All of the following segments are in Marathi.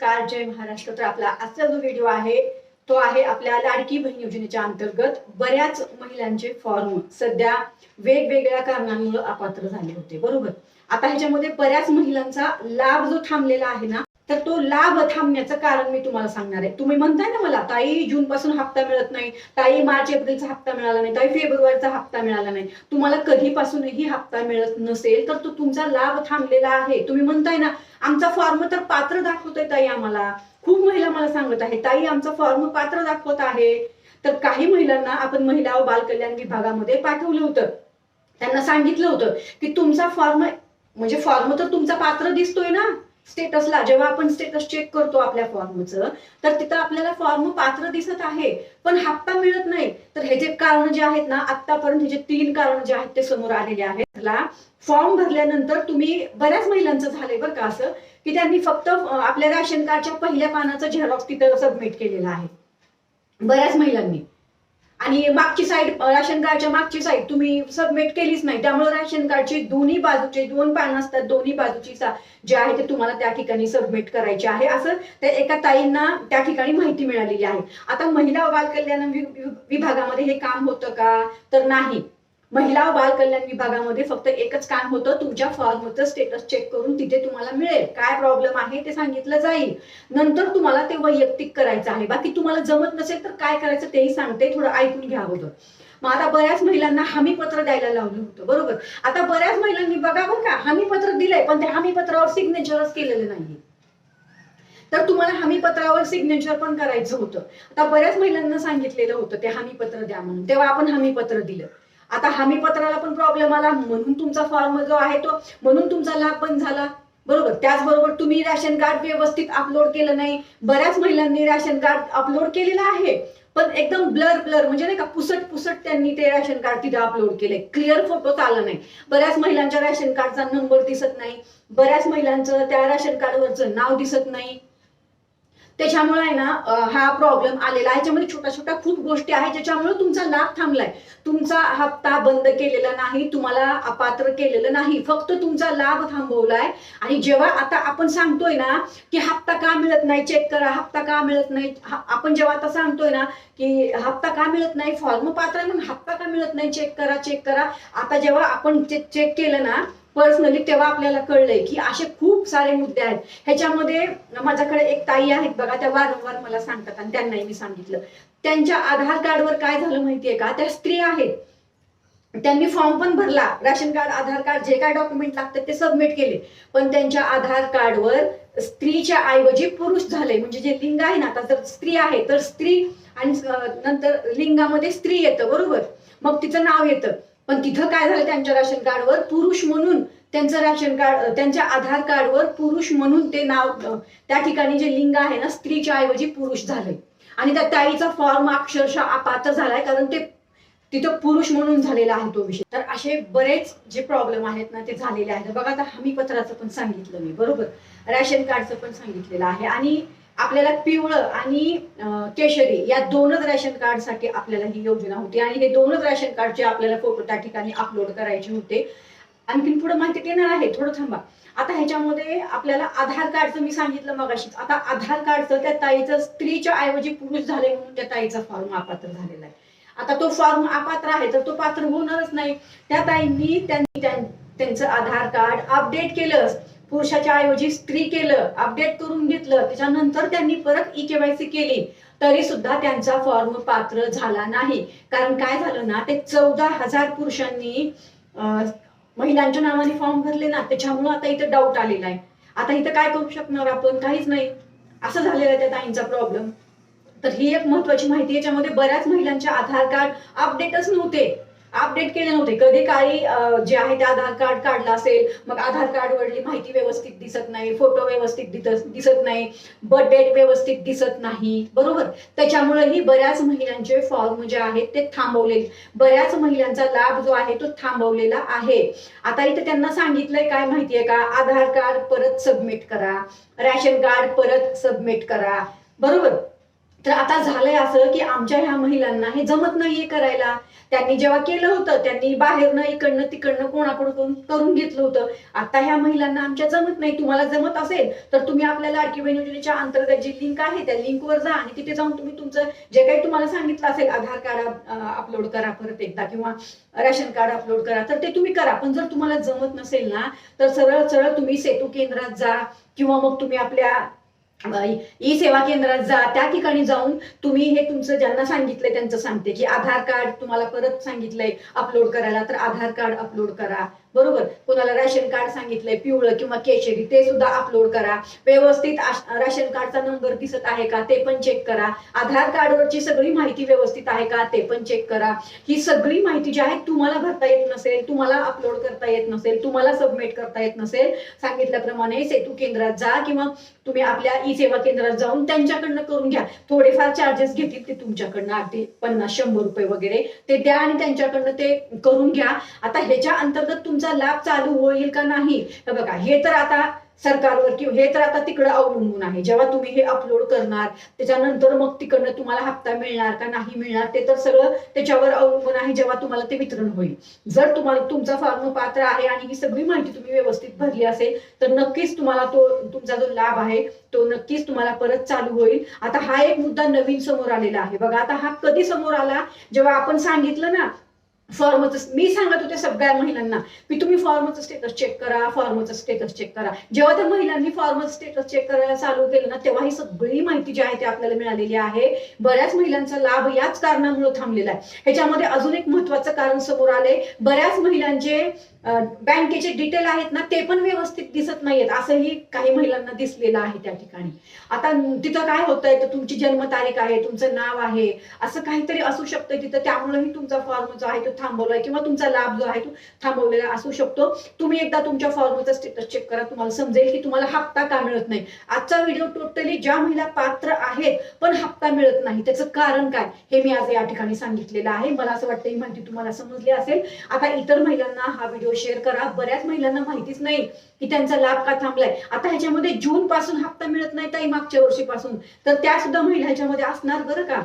नमस्कार, जय महाराष्ट्र. तर आपला आजचा जो व्हिडिओ आहे तो आहे आपल्या लाडकी बहीण योजनेच्या अंतर्गत बऱ्याच महिलांचे फॉर्म सध्या वेगवेगळ्या कारणांमुळे अपात्र झाले होते, बरोबर. आता ह्याच्यामध्ये बऱ्याच महिलांचा लाभ जो थांबलेला आहे ना, तर तो लाभ थांबण्याचं कारण मी तुम्हाला सांगणार आहे. तुम्ही म्हणताय ना मला, ताई जून पासून हप्ता मिळत नाही, ताई मार्च एप्रिलचा हप्ता मिळाला नाही, ताई फेब्रुवारीचा हप्ता मिळाला नाही. तुम्हाला कधीपासूनही हप्ता मिळत नसेल तर तो तुमचा लाभ थांबलेला आहे. तुम्ही म्हणताय ना, आमचा फॉर्म तर पात्र दाखवतोय ताई आम्हाला. खूप महिला मला सांगत आहे, ताई आमचा फॉर्म पात्र दाखवत आहे. तर काही महिलांना आपण महिला व बाल कल्याण विभागामध्ये पाठवलं होतं. त्यांना सांगितलं होतं की तुमचा फॉर्म म्हणजे फॉर्म तर तुमचा पात्र दिसतोय ना स्टेटसला. जेव्हा आपण स्टेटस चेक करतो आपल्या फॉर्मचं, तर तिथं आपल्याला फॉर्म पात्र दिसत आहे, पण हप्ता मिळत नाही. तर हे जे कारण जे आहेत ना, आतापर्यंत हे जे 3 कारण जे आहेत ते समोर आलेले आहेत. फॉर्म भरल्यानंतर तुम्ही बऱ्याच महिलांचं झालंय बरं का असं, की त्यांनी फक्त आपल्या राशन कार्डच्या पहिल्या पानाचं झेरॉक्स तिथं सबमिट केलेलं आहे बऱ्याच महिलांनी. आणि मागची साईड, राशन कार्डच्या मागची साईड तुम्ही सबमिट केलीच नाही. त्यामुळे राशन कार्डचे दोन्ही बाजूचे 2 पान असतात, दोन्ही बाजूची जे आहे ते तुम्हाला त्या ठिकाणी सबमिट करायचे आहे, असं त्या एका ताईंना त्या ठिकाणी माहिती मिळालेली आहे. आता महिला व बाल कल्याण विभागामध्ये हे काम होतं का? तर नाही. महिला व बाल कल्याण विभागामध्ये फक्त एकच काम होतं, तुमच्या फॉर्मचं स्टेटस चेक करून तिथे तुम्हाला मिळेल, काय प्रॉब्लेम आहे ते सांगितलं जाईल. नंतर तुम्हाला ते वैयक्तिक करायचं आहे. बाकी तुम्हाला जमत नसेल तर काय करायचं तेही सांगते, थोडं ऐकून घ्या अगोदर. मग आता बऱ्याच महिलांना हमी पत्र द्यायला लावलं होतं, बरोबर. आता बऱ्याच महिलांनी बघा बरं का, हमी पत्र दिलंय पण त्या हमी पत्रावर सिग्नेचरच केलेलं नाही. तर तुम्हाला हमी पत्रावर सिग्नेचर पण करायचं होतं. आता बऱ्याच महिलांना सांगितलेलं होतं ते हमी पत्र द्या म्हणून, तेव्हा आपण हमी पत्र दिलं. आता हमी पत्राला पण प्रॉब्लेम आला, म्हणून तुमचा फॉर्म जो आहे तो, म्हणून तुमचा लाभ बंद झाला, बरोबर. त्याचबरोबर तुम्ही राशन कार्ड व्यवस्थित अपलोड केलं नाही. बऱ्याच महिलांनी राशन कार्ड अपलोड केलेलं आहे, पण एकदम ब्लर म्हणजे नाही का, पुसट त्यांनी ते राशन कार्ड तिथे अपलोड केले, क्लिअर फोटो आला नाही. बऱ्याच महिलांच्या राशन कार्डचा नंबर दिसत नाही, बऱ्याच महिलांचं त्या राशन कार्डवरचं नाव दिसत नाही. त्याच्यामुळे आहे ना, हा प्रॉब्लेम आलेला आहे. याच्यामध्ये छोट्या खूप गोष्टी आहेत ज्याच्यामुळे तुमचा लाभ थांबलाय. तुमचा हप्ता बंद केलेला नाही, तुम्हाला अपात्र केलेलं नाही, फक्त तुमचा लाभ थांबवलाय. आणि जेव्हा आता आपण सांगतोय ना की हप्ता का मिळत नाही चेक करा, हप्ता का मिळत नाही, आपण जेव्हा आता सांगतोय ना की हप्ता का मिळत नाही, फॉर्म पात्र आहे म्हणून हप्ता का मिळत नाही, चेक करा. आता जेव्हा आपण चेक केलं ना पर्सनली, तेव्हा आपल्याला कळलंय की असे खूप सारे मुद्दे आहेत. ह्याच्यामध्ये माझ्याकडे एक ताई आहेत बघा, त्या वारंवार मला सांगतात आणि त्यांनाही मी सांगितलं. त्यांच्या आधार कार्डवर काय झालं माहितीये का, त्या स्त्री आहेत, त्यांनी फॉर्म पण भरला, राशन कार्ड, आधार कार्ड, जे काय डॉक्युमेंट लागतात ते सबमिट केले, पण त्यांच्या आधार कार्डवर स्त्रीच्या ऐवजी पुरुष झाले. म्हणजे जे लिंग आहे ना, आता जर स्त्री आहे तर स्त्री आणि नंतर लिंगामध्ये स्त्री येतं, बरोबर, मग तिचं नाव येतं. पण तिथं काय झालं, त्यांच्या राशन कार्डवर पुरुष म्हणून त्यांचं राशन कार्ड, त्यांच्या आधार कार्डवर पुरुष म्हणून ते नाव, त्या ठिकाणी जे लिंग आहे ना स्त्रीच्या ऐवजी पुरुष झाले. आणि त्या ताईचा फॉर्म अक्षरशः अपात्र झालाय, कारण ते तिथं पुरुष म्हणून झालेला आहे तो विषय. तर असे बरेच जे प्रॉब्लेम आहेत ना ते झालेले आहेत. बघा, आता हमी पत्राचं पण सांगितलं मी, बरोबर, राशन कार्डचं पण सांगितलेलं आहे. आणि आपल्याला पिवळं आणि केशरी या 2च राशन कार्डसाठी आपल्याला ही योजना होती, आणि हे 2च राशन कार्डचे आपल्याला फोटो त्या ठिकाणी अपलोड करायचे होते. आणखीन पुढे माहिती देणार आहे, थोडं थांबा. आता ह्याच्यामध्ये आपल्याला आधार कार्डचं मी सांगितलं मगाशीच. आता आधार कार्डचं त्या ताईचं स्त्रीच्या ऐवजी पुरुष झाले म्हणून त्या ताईचा फॉर्म अपात्र झालेला आहे. आता तो फॉर्म अपात्र आहे तर तो पात्र होणारच नाही. त्या ताईंनी त्यांचं आधार कार्ड अपडेट केलं, पुरुषाच्या ऐवजी स्त्री केलं, अपडेट करून घेतलं. त्याच्यानंतर त्यांनी परत ई-केवायसी केली, तरी सुद्धा त्यांचा फॉर्म पात्र झाला नाही. कारण काय झालं ना, ते 14,000 पुरुषांनी महिलांच्या नावाने फॉर्म भरले ना, त्याच्यामुळे आता इथं डाऊट आलेला आहे. आता इथं काय करू शकणार आपण, काहीच नाही. असं झालेलं आहे त्या ताईंचा प्रॉब्लेम. तर ही एक महत्वाची माहिती. याच्यामध्ये बऱ्याच महिलांचे आधार कार्ड अपडेटच नव्हते, अपडेट केले नव्हते. कधी काही जे आहे ते आधार कार्ड काढलं असेल, मग आधार कार्ड वरली माहिती व्यवस्थित दिसत नाही, फोटो व्यवस्थित दिसत नाही, बर्थ डेट व्यवस्थित दिसत नाही, बरोबर. त्याच्यामुळेही बऱ्याच महिलांचे फॉर्म जे आहेत ते थांबवले, बऱ्याच महिलांचा लाभ जो आहे तो थांबवलेला आहे. आता इथे त्यांना सांगितलंय काय माहितीये का, आधार कार्ड परत सबमिट करा, राशन कार्ड परत सबमिट करा, बरोबर. तर आता झालंय असं की आमच्या ह्या महिलांना हे जमत नाहीये करायला. त्यांनी जेव्हा केलं होतं त्यांनी बाहेरनं इकडनं तिकडनं कोणाकडून करून घेतलं होतं. आता ह्या महिलांना आमच्या जमत नाही. तुम्हाला जमत असेल तर तुम्ही आपल्या लाडकी बहीण योजनेच्या अंतर्गत जी लिंक आहे त्या लिंकवर जा आणि तिथे जाऊन तुम्ही तुमचं जे काही तुम्हाला सांगितलं असेल आधार कार्ड अपलोड करा परत एकदा किंवा रेशन कार्ड अपलोड करा तर ते तुम्ही करा. पण जर तुम्हाला जमत नसेल ना तर सरळ सरळ तुम्ही सेतू केंद्रात जा किंवा मग तुम्ही आपल्या ई सेवा केंद्रात जा. त्या ठिकाणी जाऊन तुम्ही हे तुमचं ज्यांना सांगितलंय त्यांचं सांगते की आधार कार्ड तुम्हाला परत सांगितलंय अपलोड करायला तर आधार कार्ड अपलोड करा. बरोबर. कोणाला रेशन कार्ड सांगितलंय पिवळं किंवा केशरी ते सुद्धा अपलोड करा. व्यवस्थित रेशन कार्डचा नंबर दिसत आहे का ते पण चेक करा. आधार कार्डवरची सगळी माहिती व्यवस्थित आहे का ते पण चेक करा. ही सगळी माहिती जी आहे तुम्हाला भरता येत नसेल, तुम्हाला अपलोड करता येत नसेल, तुम्हाला सबमिट करता येत नसेल, सांगितल्याप्रमाणे सेतू केंद्रात जा किंवा तुम्ही आपल्या ई सेवा केंद्रात जाऊन त्यांच्याकडनं करून घ्या. थोडेफार चार्जेस घेतील ते तुमच्याकडनं, अगदी 50-100 रुपये वगैरे ते द्या आणि त्यांच्याकडनं ते करून घ्या. आता ह्याच्या अंतर्गत तुमचा लाभ चालू होईल का नाही हे बघा. हे तर आता सरकारवर किंवा हे तर आता तिकडे अवलंबून आहे. जेव्हा तुम्ही हे अपलोड करणार त्याच्यानंतर मग तिकडनं तुम्हाला हप्ता मिळणार का नाही मिळणार ते तर सगळं त्याच्यावर अवलंबून आहे जेव्हा तुम्हाला ते वितरण होईल. जर तुम्हाला तुमचा फॉर्म पात्र आहे आणि ही सगळी माहिती तुम्ही व्यवस्थित भरली असेल तर नक्कीच तुम्हाला तो तुमचा जो लाभ आहे तो नक्कीच तुम्हाला परत चालू होईल. आता हा एक मुद्दा नवीन समोर आलेला आहे बघा. आता हा कधी समोर आला जेव्हा आपण सांगितलं ना फॉर्मचं. मी सांगत होते सगळ्या महिलांना की तुम्ही फॉर्मचं स्टेटस चेक करा, फॉर्मचं स्टेटस चेक करा. जेव्हा त्या महिलांनी फॉर्मचं स्टेटस चेक करायला चालू केलं ना तेव्हा ही सगळी माहिती जी आहे ती आपल्याला मिळालेली आहे. बऱ्याच महिलांचा लाभ याच कारणामुळे थांबलेला आहे. ह्याच्यामध्ये अजून एक महत्वाचं कारण समोर आलंय. बऱ्याच महिलांचे बँकेचे डिटेल आहेत ना ते पण व्यवस्थित दिसत नाहीयेत असंही काही महिलांना दिसलेलं आहे त्या ठिकाणी. आता तिथं काय होतंय तर तुमची जन्मतारीख आहे, तुमचं नाव आहे, असं काहीतरी असू शकतं तिथं. त्यामुळेही तुमचा फॉर्म जो आहे तो थांबवलाय किंवा तुमचा लाभ जो आहे तो थांबवलेला असू शकतो. तुम्ही एकदा तुमच्या फॉर्मचा स्टेटस चेक करा. तुम्हाला समजेल की तुम्हाला हप्ता का मिळत नाही. आजचा व्हिडिओ टोटली ज्या महिला पात्र आहेत पण हप्ता मिळत नाही त्याचं कारण काय हे मी आज या ठिकाणी सांगितलेलं आहे. मला असं वाटतं ही माहिती तुम्हाला समजली असेल. आता इतर महिलांना हा व्हिडिओ शेअर करा. बऱ्याच महिलांना माहितीच नाही की त्यांचा लाभ का थांबलाय. आता ह्याच्यामध्ये जून पासून हप्ता मिळत नाही ताई मागच्या वर्षीपासून तर त्या सुद्धा महिला ह्याच्यामध्ये असणार बरं का.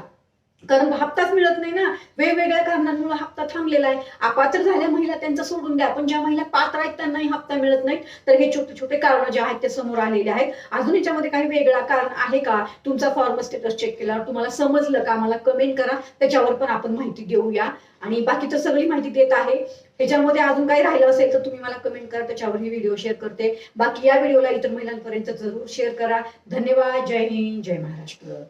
कारण हप्ताच मिळत नाही ना. वेगवेगळ्या कारणांमुळे हप्ता थांबलेला आहे. अपात्र झाल्या महिला त्यांचं सोडून द्या पण ज्या महिला पात्र आहेत त्यांनाही हप्ता मिळत नाही. तर हे छोटे छोटे कारण जे आहेत ते समोर आलेले आहेत. अजून याच्यामध्ये काही वेगळा कारण आहे का तुमचा फॉर्म स्टेटस चेक केल्यावर तुम्हाला समजलं का मला कमेंट करा. त्याच्यावर पण आपण माहिती देऊया. आणि बाकी तर सगळी माहिती देत आहे. ह्याच्यामध्ये अजून काही राहिलं असेल तर तुम्ही मला कमेंट करा. त्याच्यावर ही व्हिडिओ शेअर करते. बाकी या व्हिडिओला इतर महिलांपर्यंत जरूर शेअर करा. धन्यवाद. जय हिंद. जय महाराष्ट्र.